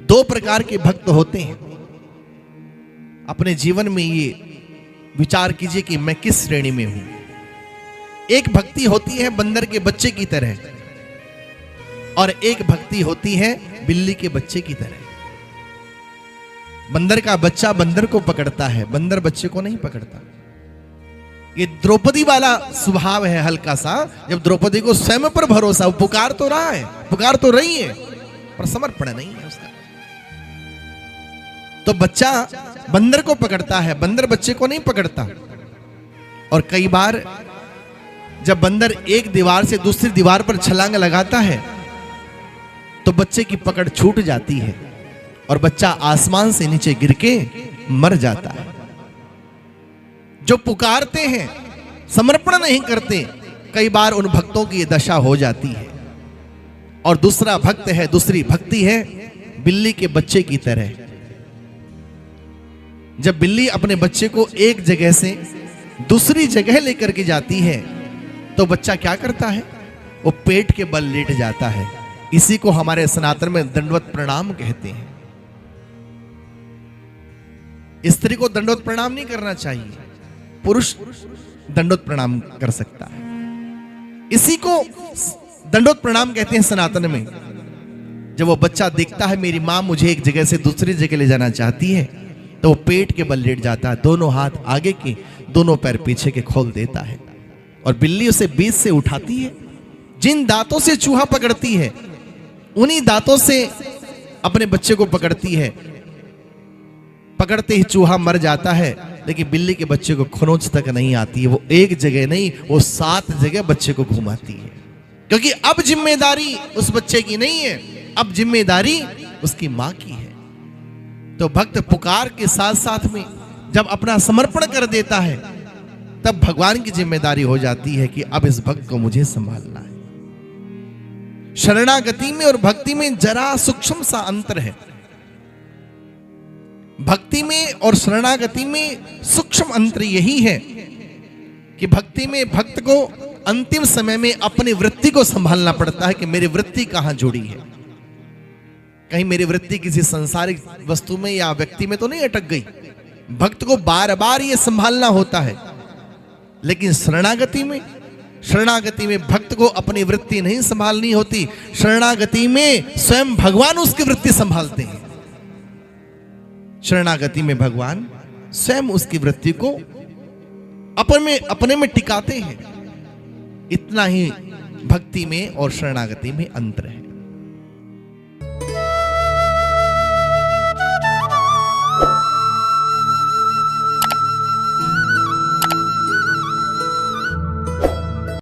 दो प्रकार के भक्त होते हैं। अपने जीवन में ये विचार कीजिए कि मैं किस श्रेणी में हूं। एक भक्ति होती है बंदर के बच्चे की तरह, और एक भक्ति होती है बिल्ली के बच्चे की तरह। बंदर का बच्चा बंदर को पकड़ता है, बंदर बच्चे को नहीं पकड़ता। ये द्रौपदी वाला स्वभाव है हल्का सा। जब द्रौपदी को स्वयं पर भरोसा, वो पुकार तो रहा है, पुकार तो रही है, पर समर्पण नहीं है उसका। तो बच्चा बंदर को पकड़ता है, बंदर बच्चे को नहीं पकड़ता। और कई बार जब बंदर एक दीवार से दूसरी दीवार पर छलांग लगाता है तो बच्चे की पकड़ छूट जाती है और बच्चा आसमान से नीचे गिर के मर जाता है। जो पुकारते हैं, समर्पण नहीं करते, कई बार उन भक्तों की ये दशा हो जाती है। और दूसरा भक्त है, दूसरी भक्ति है बिल्ली के बच्चे की तरह। जब बिल्ली अपने बच्चे को एक जगह से दूसरी जगह लेकर के जाती है तो बच्चा क्या करता है? वो पेट के बल लेट जाता है। इसी को हमारे सनातन में दंडवत प्रणाम कहते हैं। स्त्री को दंडवत प्रणाम नहीं करना चाहिए, पुरुष दंडवत प्रणाम कर सकता है। इसी को दंडवत प्रणाम कहते हैं सनातन में। जब वो बच्चा देखता है मेरी मां मुझे एक जगह से दूसरी जगह ले जाना चाहती है तो वो पेट के बल लेट जाता है, दोनों हाथ आगे के, दोनों पैर पीछे के खोल देता है। और बिल्ली उसे बीच से उठाती है। जिन दांतों से चूहा पकड़ती है उन्हीं दांतों से अपने बच्चे को पकड़ती है। पकड़ते ही चूहा मर जाता है, लेकिन बिल्ली के बच्चे को खरोंच तक नहीं आती है। वो एक जगह नहीं, वो 7 जगह बच्चे को घुमाती है। क्योंकि अब जिम्मेदारी उस बच्चे की नहीं है, अब जिम्मेदारी उसकी मां की है। तो भक्त पुकार के साथ साथ में जब अपना समर्पण कर देता है तब भगवान की जिम्मेदारी हो जाती है कि अब इस भक्त को मुझे संभालना है। शरणागति में और भक्ति में जरा सूक्ष्म सा अंतर है। भक्ति में और शरणागति में सूक्ष्म अंतर यही है कि भक्ति में भक्त को अंतिम समय में अपनी वृत्ति को संभालना पड़ता है कि मेरी वृत्ति कहां जुड़ी है। कहीं मेरी वृत्ति किसी सांसारिक वस्तु में या व्यक्ति में तो नहीं अटक गई। भक्त को बार बार यह संभालना होता है। लेकिन शरणागति में भक्त को अपनी वृत्ति नहीं संभालनी होती। शरणागति में स्वयं भगवान उसकी वृत्ति संभालते हैं। शरणागति में भगवान स्वयं उसकी वृत्ति को अपने में टिकाते हैं। इतना ही भक्ति में और शरणागति में अंतर है।